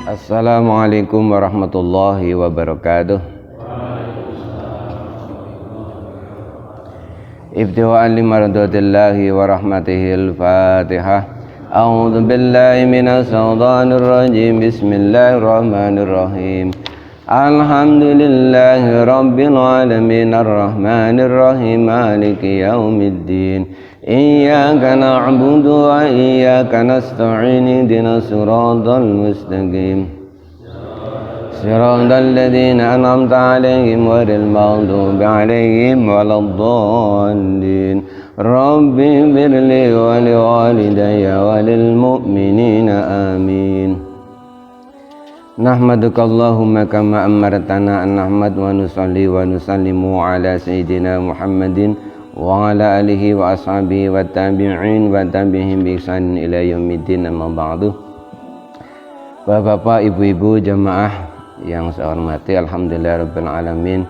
Assalamualaikum warahmatullahi wabarakatuh. Ibtiwa'an limardatillahi wa rahmatihil Fatihah. A'udzu billahi minas syaitonir rajim. Bismillahirrahmanirrahim. Alhamdulillahi rabbil alamin arrahmanir rahim maliki yaumiddin. Iyyaka na'budu wa iyyaka nasta'in ihdinas siratal mustaqim. Siratal ladzina an'amta 'alaihim ghairil maghdubi 'alaihim waladdallin. Rabbi ighfirli wa liwalidayya wa lil mu'minina amin. Nahmaduka Allahumma kama amartana an nahmad wa nusalli wa nusallimu ala sayyidina Muhammadin wa ala alihi wa ashabihi wa tabi'in wa tabi'ihim bi ihsan ila yaumiddin, amma ba'du. Bapak-bapak, ibu-ibu, jamaah yang saya hormati, alhamdulillah rabbil alamin.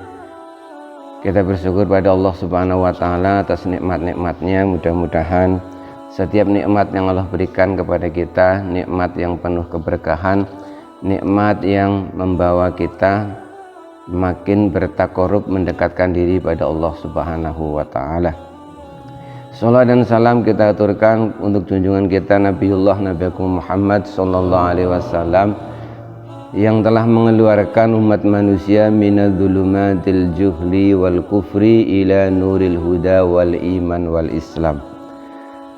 Kita bersyukur pada Allah Subhanahu wa taala atas nikmat-nikmatnya. Mudah-mudahan setiap nikmat yang Allah berikan kepada kita, nikmat yang penuh keberkahan, nikmat yang membawa kita makin bertakarub mendekatkan diri pada Allah Subhanahu wa taala. Salat dan salam kita aturkan untuk junjungan kita Nabiullah Nabi Muhammad sallallahu alaihi wasallam yang telah mengeluarkan umat manusia minadz-dzulumatil juhli wal kufri ila nuril huda wal iman wal islam.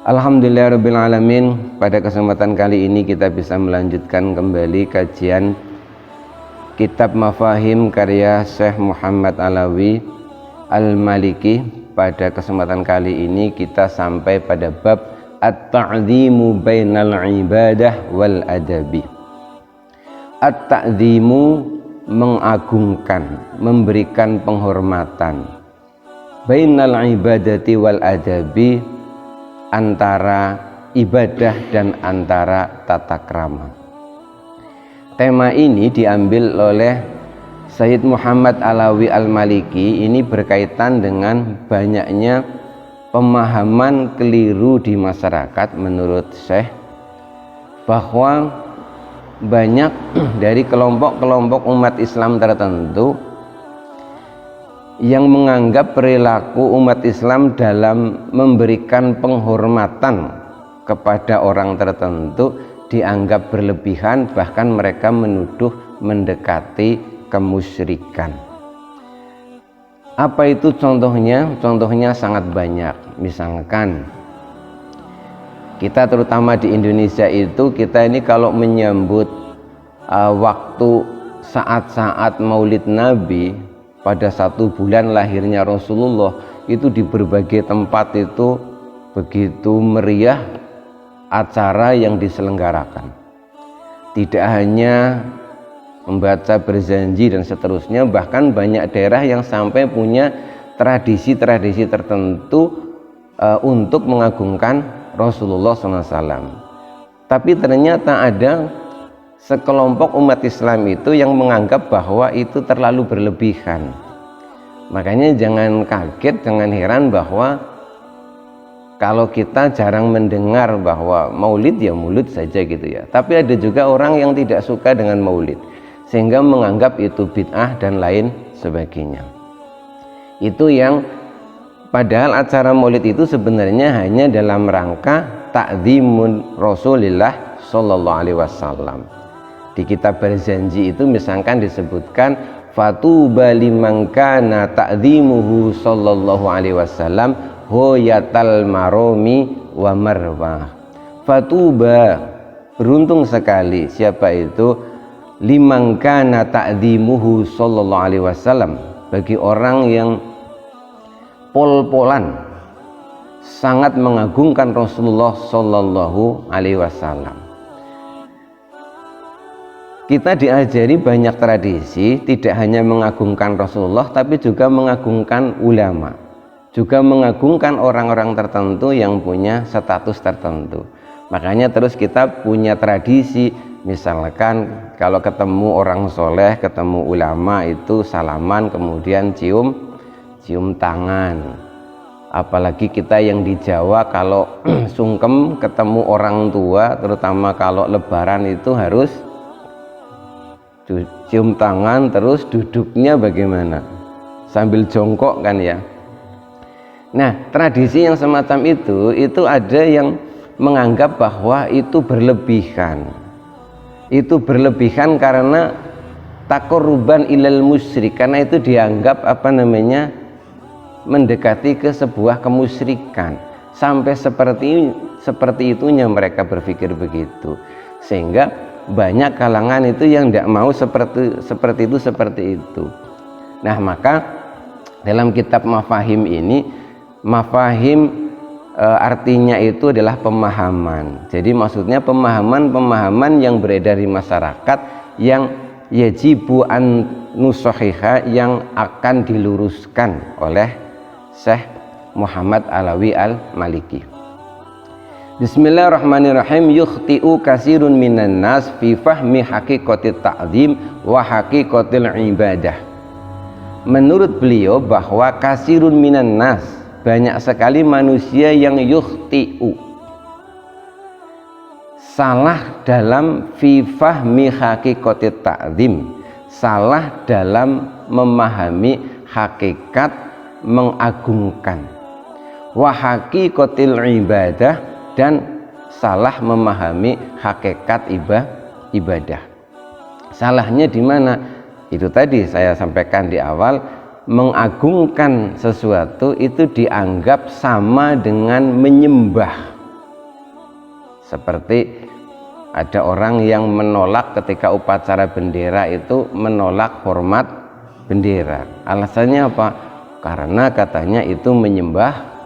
Alhamdulillah rabbil alamin. Pada kesempatan kali ini kita bisa melanjutkan kembali kajian Kitab Mafahim karya Syekh Muhammad Alawi Al-Maliki. Pada kesempatan kali ini kita sampai pada bab At-ta'zimu bainal ibadah wal adabi. At-ta'zimu mengagungkan, memberikan penghormatan, bainal ibadati wal adabi, antara ibadah dan antara tata krama. Tema ini diambil oleh Sayyid Muhammad Alawi Al-Maliki. Ini berkaitan dengan banyaknya pemahaman keliru di masyarakat menurut Syekh, bahwa banyak dari kelompok-kelompok umat Islam tertentu yang menganggap perilaku umat Islam dalam memberikan penghormatan kepada orang tertentu dianggap berlebihan, bahkan mereka menuduh mendekati kemusyrikan. Apa itu contohnya? Contohnya sangat banyak. Misalkan kita terutama di Indonesia itu, kita ini kalau menyambut waktu saat-saat Maulid Nabi pada 1 bulan lahirnya Rasulullah, itu di berbagai tempat itu begitu meriah acara yang diselenggarakan. Tidak hanya membaca berjanji dan seterusnya, bahkan banyak daerah yang sampai punya tradisi-tradisi tertentu untuk mengagungkan Rasulullah SAW. Tapi ternyata ada sekelompok umat Islam itu yang menganggap bahwa itu terlalu berlebihan. Makanya jangan kaget, jangan heran bahwa kalau kita jarang mendengar bahwa maulid ya maulid saja gitu ya. Tapi ada juga orang yang tidak suka dengan maulid, sehingga menganggap itu bid'ah dan lain sebagainya. Itu yang padahal acara maulid itu sebenarnya hanya dalam rangka ta'zimun Rasulillah sallallahu alaihi wasallam. Di kitab berjanji itu misalkan disebutkan fatuba liman kana ta'zimuhu sallallahu alaihi wasallam hoyatal maromi wa marwah. Fatuba, beruntung sekali siapa itu, liman kana ta'zimuhu sallallahu alaihi wasallam, bagi orang yang pol-polan sangat mengagungkan Rasulullah sallallahu alaihi wasallam. Kita diajari banyak tradisi, tidak hanya mengagungkan Rasulullah tapi juga mengagungkan ulama, juga mengagungkan orang-orang tertentu yang punya status tertentu. Makanya terus kita punya tradisi, misalkan kalau ketemu orang soleh, ketemu ulama itu salaman, kemudian cium tangan. Apalagi kita yang di Jawa kalau sungkem ketemu orang tua, terutama kalau lebaran itu harus cium tangan, terus duduknya bagaimana? Sambil jongkok kan ya. Nah, tradisi yang semacam itu ada yang menganggap bahwa itu berlebihan. Itu berlebihan karena taqarruban ilal musyrik, karena itu dianggap mendekati ke sebuah kemusyrikan. Sampai seperti itunya mereka berpikir begitu, sehingga banyak kalangan itu yang tidak mau seperti itu. Nah, maka dalam kitab Mafahim ini, mafahim artinya itu adalah pemahaman. Jadi maksudnya pemahaman yang beredar di masyarakat yang yajibu an nusahiha, yang akan diluruskan oleh Syekh Muhammad Alawi Al-Maliki. Bismillahirrahmanirrahim. Yukhti'u kasirun minan nas fi fahmi haqiqatit ta'zim wa haqiqatil ibadah. Menurut beliau bahwa kasirun minan nas, banyak sekali manusia yang yukhti'u, salah dalam fi fahmi haqiqatit ta'zim, salah dalam memahami hakikat mengagungkan, wa haqiqatil ibadah, dan salah memahami hakikat ibadah. Salahnya di mana? Itu tadi saya sampaikan di awal, mengagungkan sesuatu itu dianggap sama dengan menyembah. Seperti ada orang yang menolak ketika upacara bendera itu, menolak hormat bendera. Alasannya apa? Karena katanya itu menyembah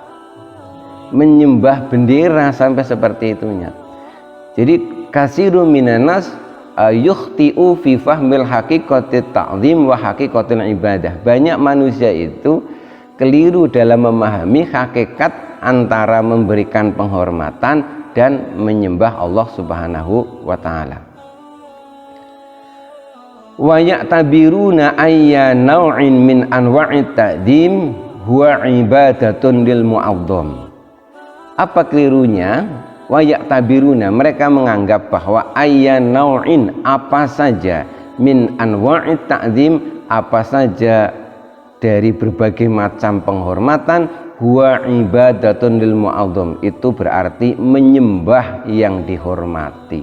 bendera, sampai seperti itunya. Jadi kasirun minanas yukhti'u fi fahmil haqiqatit ta'zim wa haqiqatil ibadah. Banyak manusia itu keliru dalam memahami hakikat antara memberikan penghormatan dan menyembah Allah Subhanahu wa taala. Wa ya'tabiruna ayya naw'in min anwa'it ta'zim huwa ibadatun lil mu'azzam. Apa kelirunya? Wa ya'tabiruna, mereka menganggap bahwa ayya naw'in, apa saja, min anwa'it ta'zim, apa saja dari berbagai macam penghormatan, huwa ibadatun lil mu'azzam, itu berarti menyembah yang dihormati.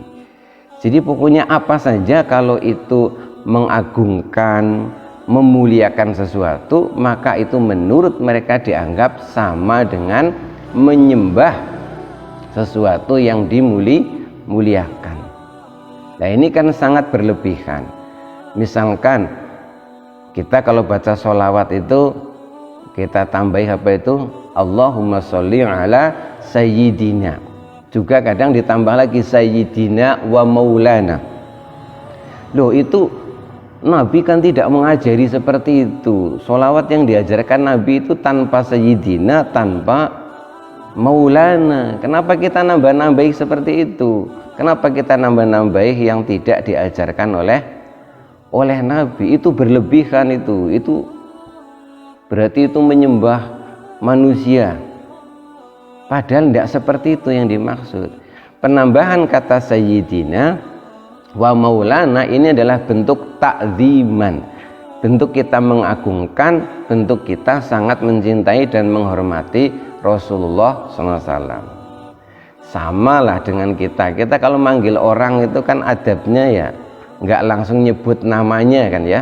Jadi pokoknya apa saja kalau itu mengagungkan, memuliakan sesuatu, maka itu menurut mereka dianggap sama dengan menyembah sesuatu yang dimuliakan. Nah, ini kan sangat berlebihan. Misalkan kita kalau baca sholawat itu kita tambahi apa itu? Allahumma sholli ala sayyidina. Juga kadang ditambah lagi sayyidina wa maulana. Loh, itu Nabi kan tidak mengajari seperti itu. Sholawat yang diajarkan Nabi itu tanpa sayyidina, tanpa maulana. Kenapa kita nambah-nambahi seperti itu? Kenapa kita nambah-nambahi yang tidak diajarkan oleh Nabi? Itu berlebihan, itu berarti itu menyembah manusia, padahal tidak seperti itu yang dimaksud. Penambahan kata sayyidina wa maulana ini adalah bentuk ta'ziman, bentuk kita mengagungkan, bentuk kita sangat mencintai dan menghormati Rasulullah SAW. Sama lah dengan kita kalau manggil orang itu kan adabnya ya nggak langsung nyebut namanya kan ya.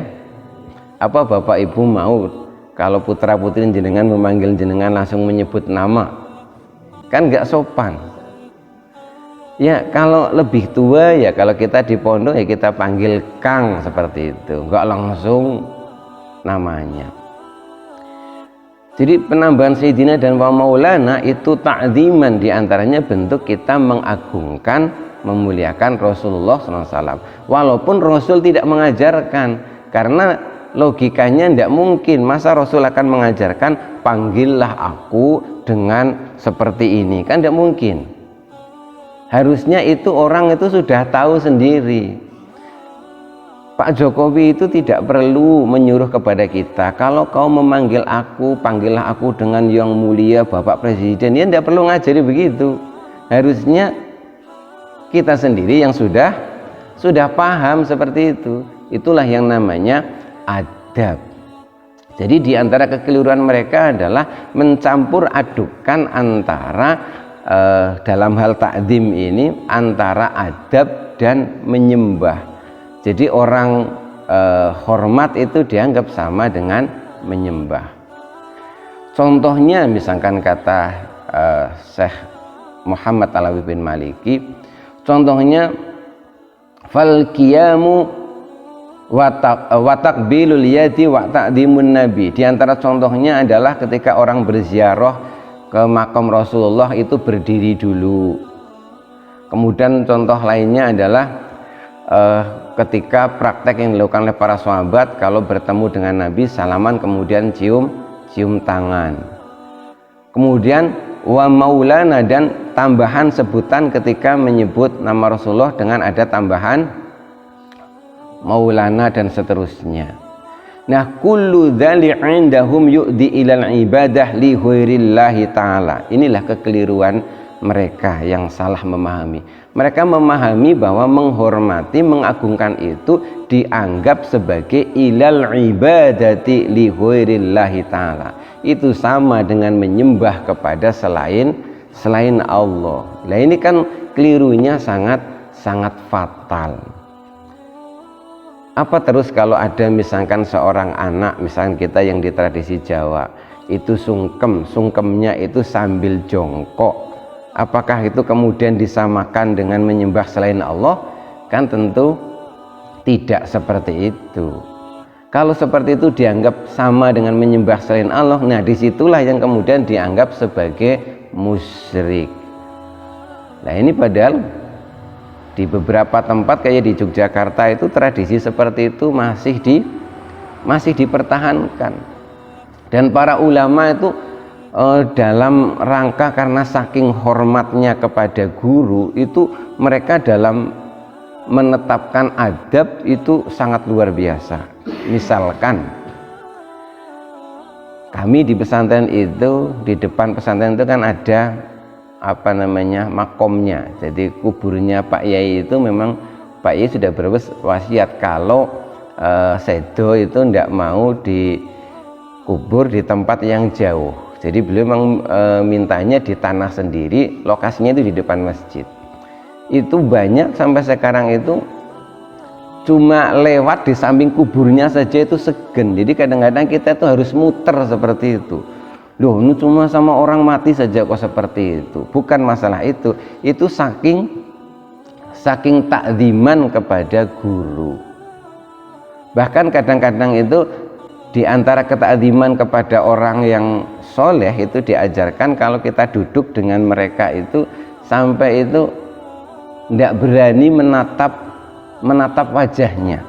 Apa bapak ibu mau kalau putra putri jenengan memanggil jenengan langsung menyebut nama? Kan nggak sopan ya. Kalau lebih tua ya, kalau kita di pondok ya kita panggil Kang, seperti itu, nggak langsung namanya. Jadi penambahan sayyidina dan wa maulana itu ta'ziman, diantaranya bentuk kita mengagungkan, memuliakan Rasulullah SAW. Walaupun Rasul tidak mengajarkan, karena logikanya tidak mungkin. Masa Rasul akan mengajarkan panggillah aku dengan seperti ini? Kan tidak mungkin. Harusnya itu orang itu sudah tahu sendiri. Pak Jokowi itu tidak perlu menyuruh kepada kita, kalau kau memanggil aku, panggillah aku dengan yang mulia Bapak Presiden. Ya tidak perlu ngajari begitu. Harusnya kita sendiri yang sudah paham seperti itu. Itulah yang namanya adab. Jadi di antara kekeliruan mereka adalah mencampur adukan antara dalam hal takdim ini antara adab dan menyembah. Jadi orang hormat itu dianggap sama dengan menyembah. Contohnya misalkan kata Syekh Muhammad Alawi bin Maliki, contohnya fal qiyamu wa taqbilul yadi wa ta'dimun nabi. Di antara contohnya adalah ketika orang berziarah ke makam Rasulullah itu berdiri dulu. Kemudian contoh lainnya adalah ketika praktek yang dilakukan oleh para sahabat kalau bertemu dengan Nabi salaman kemudian cium tangan. Kemudian wa maulana, dan tambahan sebutan ketika menyebut nama Rasulullah dengan ada tambahan maulana dan seterusnya. Nah, kullu dzali indahum yu'di ilal ibadah li ghairillahi ta'ala. Inilah kekeliruan mereka yang salah memahami. Mereka memahami bahwa menghormati, mengagungkan itu dianggap sebagai ilal ibadati li ghairillahi ta'ala. Itu sama dengan menyembah kepada selain Allah. Nah, ini kan kelirunya sangat fatal. Apa terus kalau ada misalkan seorang anak, misalkan kita yang di tradisi Jawa itu sungkemnya itu sambil jongkok, apakah itu kemudian disamakan dengan menyembah selain Allah? Kan tentu tidak seperti itu. Kalau seperti itu dianggap sama dengan menyembah selain Allah, nah disitulah yang kemudian dianggap sebagai musyrik. Nah ini padahal di beberapa tempat kayak di Yogyakarta itu tradisi seperti itu masih dipertahankan, dan para ulama itu dalam rangka karena saking hormatnya kepada guru itu mereka dalam menetapkan adab itu sangat luar biasa. Misalkan kami di pesantren itu, di depan pesantren itu kan ada makomnya. Jadi kuburnya Pak Yai itu memang Pak Yai sudah berwasiat kalau sedo itu tidak mau dikubur di tempat yang jauh. Jadi beliau memang mintanya di tanah sendiri, lokasinya itu di depan masjid. Itu banyak sampai sekarang itu cuma lewat di samping kuburnya saja itu segen. Jadi kadang-kadang kita itu harus muter seperti itu. Loh, ini cuma sama orang mati saja kok seperti itu. Bukan masalah itu saking takziman kepada guru. Bahkan kadang-kadang itu di antara ketakziman kepada orang yang soleh itu diajarkan kalau kita duduk dengan mereka itu sampai itu tidak berani menatap wajahnya.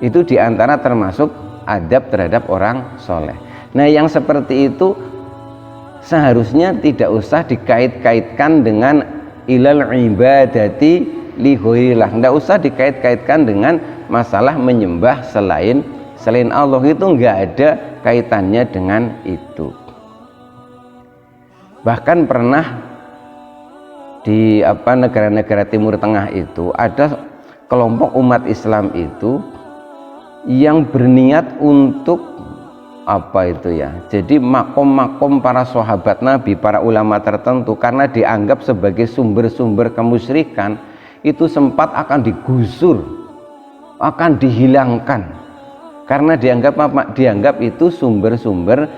Itu diantara termasuk adab terhadap orang soleh. Nah yang seperti itu seharusnya tidak usah dikait-kaitkan dengan ilal ibadati li ghairillah. Tidak usah dikait-kaitkan dengan masalah menyembah selain Allah. Itu nggak ada kaitannya dengan itu. Bahkan pernah di negara-negara Timur Tengah itu ada kelompok umat Islam itu yang berniat untuk jadi makom-makom para sahabat Nabi, para ulama tertentu, karena dianggap sebagai sumber-sumber kemusyrikan, itu sempat akan digusur, akan dihilangkan, karena dianggap itu sumber-sumber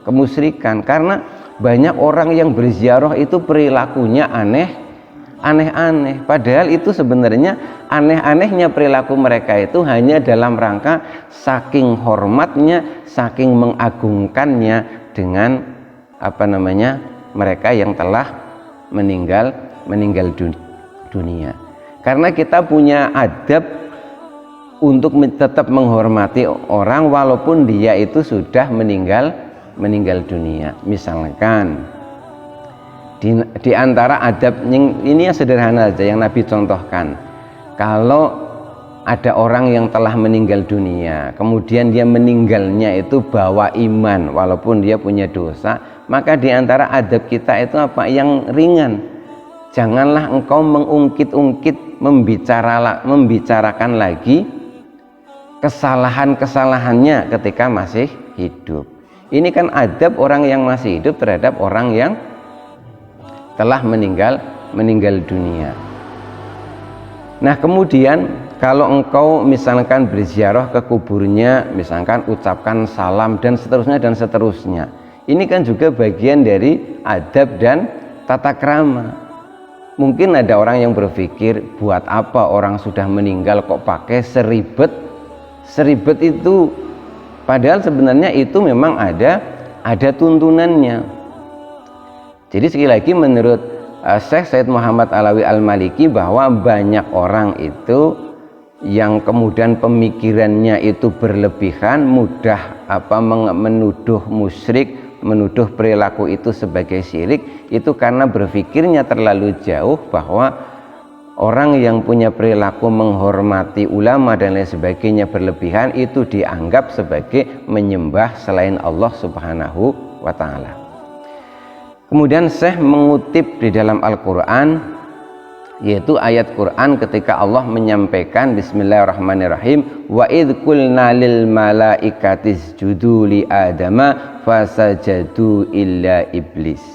kemusyrikan. Karena banyak orang yang berziarah itu perilakunya aneh-aneh, padahal itu sebenarnya aneh-anehnya perilaku mereka itu hanya dalam rangka saking hormatnya, saking mengagungkannya dengan mereka yang telah meninggal dunia. Karena kita punya adab untuk tetap menghormati orang walaupun dia itu sudah meninggal dunia. Misalkan di antara adab ini yang sederhana aja yang Nabi contohkan, kalau ada orang yang telah meninggal dunia kemudian dia meninggalnya itu bawa iman walaupun dia punya dosa, maka di antara adab kita itu yang ringan. Janganlah engkau mengungkit-ungkit membicarakan lagi kesalahan-kesalahannya ketika masih hidup. Ini kan adab orang yang masih hidup terhadap orang yang telah meninggal dunia. Nah, kemudian kalau engkau misalkan berziarah ke kuburnya, misalkan ucapkan salam dan seterusnya. Ini kan juga bagian dari adab dan tata krama. Mungkin ada orang yang berpikir, buat apa orang sudah meninggal kok pakai seribet itu, padahal sebenarnya itu memang ada tuntunannya. Jadi sekali lagi menurut Syekh Said Muhammad Alawi Al-Maliki bahwa banyak orang itu yang kemudian pemikirannya itu berlebihan, mudah menuduh musyrik, menuduh perilaku itu sebagai syirik, itu karena berpikirnya terlalu jauh bahwa orang yang punya perilaku menghormati ulama dan lain sebagainya berlebihan itu dianggap sebagai menyembah selain Allah Subhanahu wa ta'ala. Kemudian Syekh mengutip di dalam Al-Quran, yaitu ayat Quran ketika Allah menyampaikan bismillahirrahmanirrahim, wa idh qulna lil malaikati isjudu li adama fasajadu illa iblis.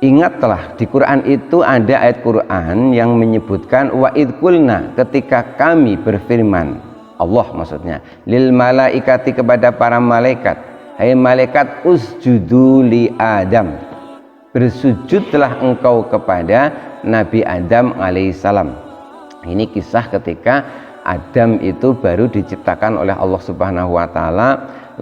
Ingatlah, di Quran itu ada ayat Quran yang menyebutkan wa idh qulna, ketika kami berfirman, Allah maksudnya, lil malaikati kepada para malaikat, hai malaikat usjudu li Adam, bersujudlah engkau kepada Nabi Adam alaihissalam. Ini kisah ketika Adam itu baru diciptakan oleh Allah Subhanahu wa ta'ala,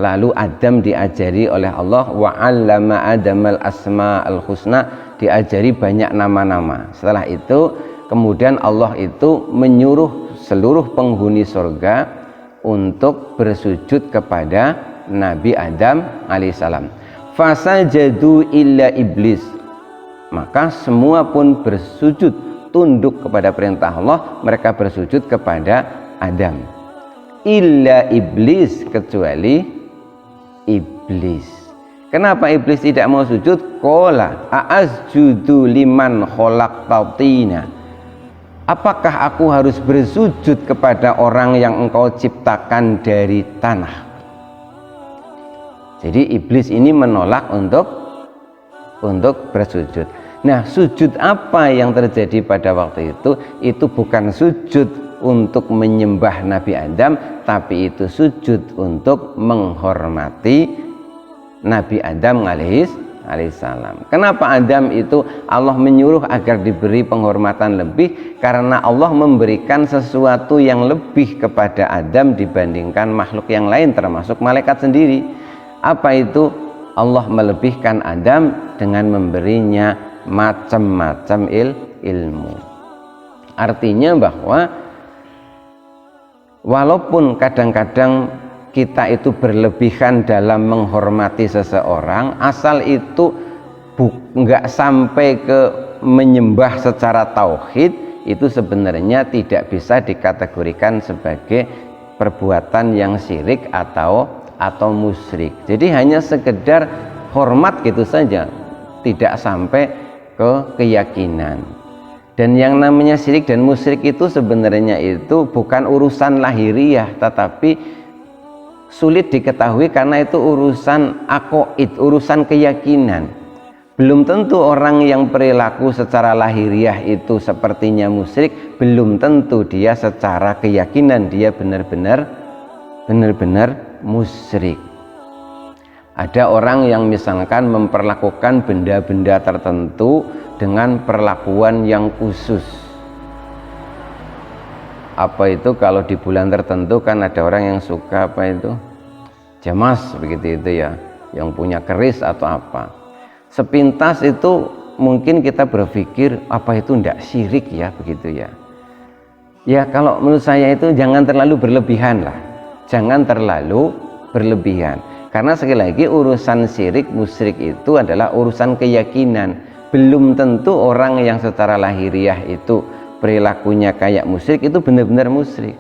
lalu Adam diajari oleh Allah, wa 'allama Adamal asma'al husna, diajari banyak nama-nama. Setelah itu kemudian Allah itu menyuruh seluruh penghuni surga untuk bersujud kepada Nabi Adam alaihissalam. Fasajadu illa iblis, maka semua pun bersujud, tunduk kepada perintah Allah, mereka bersujud kepada Adam. Illa iblis, kecuali iblis. Kenapa iblis tidak mau sujud? Qala a'asjudu liman khalaqtatina, apakah aku harus bersujud kepada orang yang engkau ciptakan dari tanah? Jadi iblis ini menolak untuk bersujud. Nah, sujud apa yang terjadi pada waktu itu? Itu bukan sujud untuk menyembah Nabi Adam, tapi itu sujud untuk menghormati Nabi Adam alaihissalam. Kenapa Adam itu Allah menyuruh agar diberi penghormatan lebih? Karena Allah memberikan sesuatu yang lebih kepada Adam dibandingkan makhluk yang lain, termasuk malaikat sendiri. Apa itu? Allah melebihkan Adam dengan memberinya macam-macam ilmu. Artinya bahwa walaupun kadang-kadang kita itu berlebihan dalam menghormati seseorang, asal itu nggak sampai ke menyembah secara tauhid, itu sebenarnya tidak bisa dikategorikan sebagai perbuatan yang syirik atau musyrik. Jadi hanya sekedar hormat gitu saja, tidak sampai ke keyakinan. Dan yang namanya syirik dan musyrik itu sebenarnya itu bukan urusan lahiriah, tetapi sulit diketahui karena itu urusan aqaid, urusan keyakinan. Belum tentu orang yang perilaku secara lahiriah itu sepertinya musyrik, belum tentu dia secara keyakinan dia benar-benar musyrik. Ada orang yang misalkan memperlakukan benda-benda tertentu dengan perlakuan yang khusus. Apa itu? Kalau di bulan tertentu kan ada orang yang suka apa itu? Jamas begitu itu ya, yang punya keris atau apa. Sepintas itu mungkin kita berpikir apa itu ndak syirik ya begitu ya. Ya kalau menurut saya itu jangan terlalu berlebihan lah. Jangan terlalu berlebihan, karena sekali lagi urusan syirik musyrik itu adalah urusan keyakinan. Belum tentu orang yang secara lahiriah itu perilakunya kayak musyrik itu benar-benar musyrik.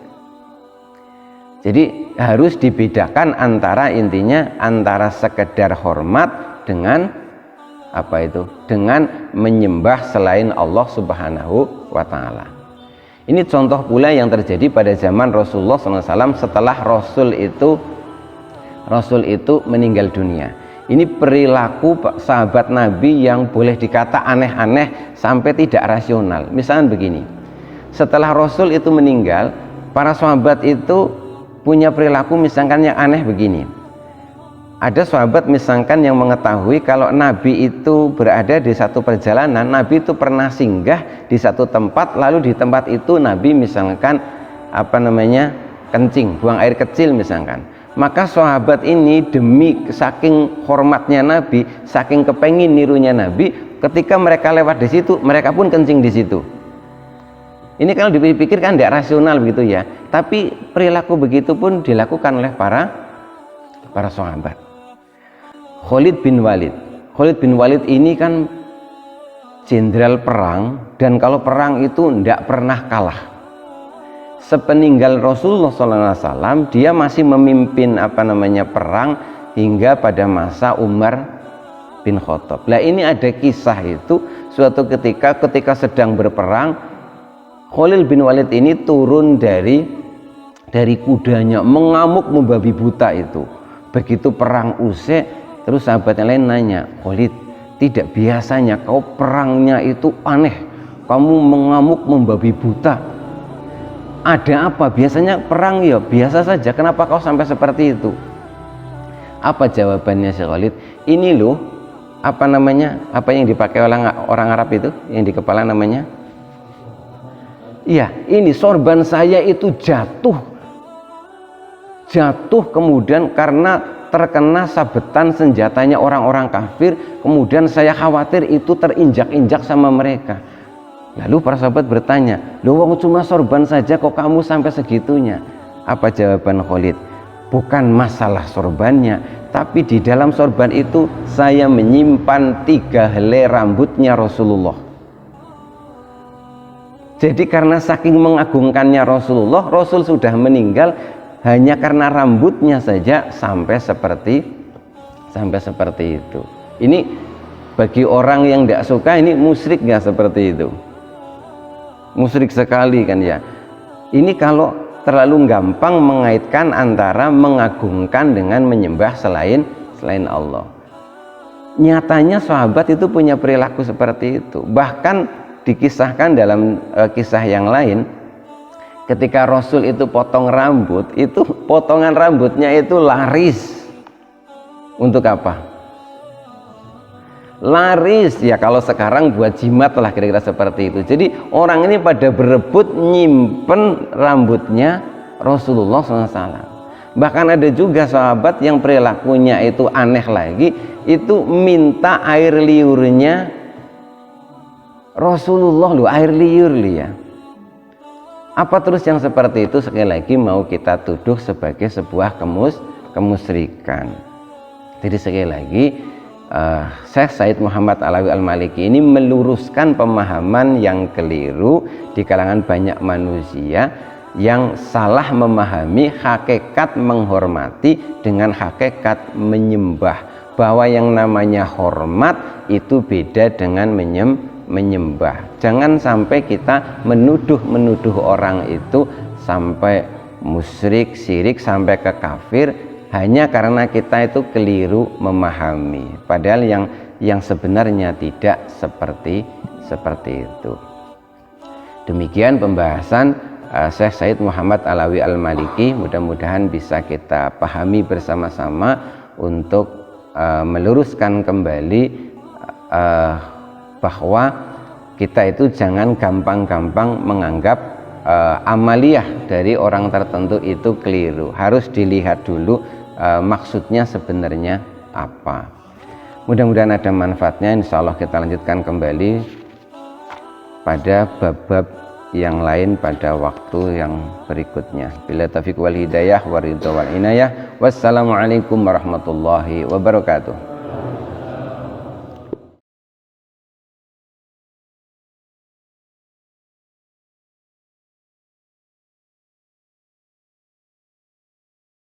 Jadi harus dibedakan antara intinya antara sekedar hormat dengan apa itu? Dengan menyembah selain Allah Subhanahu wa ta'ala. Ini contoh pula yang terjadi pada zaman Rasulullah SAW setelah Rasul itu meninggal dunia. Ini perilaku sahabat Nabi yang boleh dikata aneh-aneh sampai tidak rasional. Misalnya begini, setelah Rasul itu meninggal, para sahabat itu punya perilaku misalkan yang aneh begini. Ada sahabat misalkan yang mengetahui kalau Nabi itu berada di satu perjalanan, Nabi itu pernah singgah di satu tempat, lalu di tempat itu Nabi misalkan kencing, buang air kecil misalkan. Maka sahabat ini demi saking hormatnya Nabi, saking kepengin nirunya Nabi, ketika mereka lewat di situ, mereka pun kencing di situ. Ini kalau dipikir kan tidak rasional begitu ya, tapi perilaku begitu pun dilakukan oleh para sahabat. Khalid bin Walid ini kan jenderal perang, dan kalau perang itu tidak pernah kalah. Sepeninggal Rasulullah SAW, dia masih memimpin perang hingga pada masa Umar bin Khattab. Nah, ini ada kisah itu, suatu ketika sedang berperang, Khalid bin Walid ini turun dari kudanya, mengamuk membabi buta itu. Begitu perang usai, terus sahabat yang lain nanya, Khalid, tidak biasanya kau perangnya itu aneh, kamu mengamuk membabi buta, ada apa? Biasanya perang ya biasa saja, kenapa kau sampai seperti itu? Apa jawabannya si Khalid? Ini loh, apa yang dipakai oleh orang Arab itu, yang di kepala namanya? Iya, ini sorban saya itu jatuh kemudian karena terkena sabetan senjatanya orang-orang kafir, kemudian saya khawatir itu terinjak-injak sama mereka. Lalu para sahabat bertanya, loh cuma sorban saja kok kamu sampai segitunya? Apa jawaban Khalid? Bukan masalah sorbannya, tapi di dalam sorban itu saya menyimpan 3 helai rambutnya Rasulullah. Jadi karena saking mengagungkannya Rasulullah, Rasul sudah meninggal, hanya karena rambutnya saja sampai seperti itu. Ini bagi orang yang tidak suka, ini musyrik nggak seperti itu? Musyrik sekali kan ya. Ini kalau terlalu gampang mengaitkan antara mengagungkan dengan menyembah selain Allah. Nyatanya sahabat itu punya perilaku seperti itu. Bahkan dikisahkan dalam kisah yang lain, ketika Rasul itu potong rambut, itu potongan rambutnya itu laris. Untuk apa? Laris ya, kalau sekarang buat jimat lah kira-kira seperti itu. Jadi orang ini pada berebut nyimpen rambutnya Rasulullah SAW. Bahkan ada juga sahabat yang perilakunya itu aneh lagi, itu minta air liurnya Rasulullah loh, air liur ya. Apa terus yang seperti itu sekali lagi mau kita tuduh sebagai sebuah kemusyrikan. Jadi sekali lagi Syekh Said Muhammad Alawi Al-Maliki ini meluruskan pemahaman yang keliru di kalangan banyak manusia yang salah memahami hakikat menghormati dengan hakikat menyembah, bahwa yang namanya hormat itu beda dengan menyembah. Jangan sampai kita menuduh orang itu sampai musyrik, syirik, sampai ke kafir hanya karena kita itu keliru memahami, padahal yang sebenarnya tidak seperti itu. Demikian pembahasan Syekh Said Muhammad Alawi Al-Maliki. Mudah-mudahan bisa kita pahami bersama-sama untuk meluruskan kembali bahwa kita itu jangan gampang-gampang menganggap amaliyah dari orang tertentu itu keliru. Harus dilihat dulu maksudnya sebenarnya apa. Mudah-mudahan ada manfaatnya. Insya Allah kita lanjutkan kembali pada bab-bab yang lain pada waktu yang berikutnya. Bila taufiq wal hidayah wa ridha wal inayah. Wassalamualaikum warahmatullahi wabarakatuh.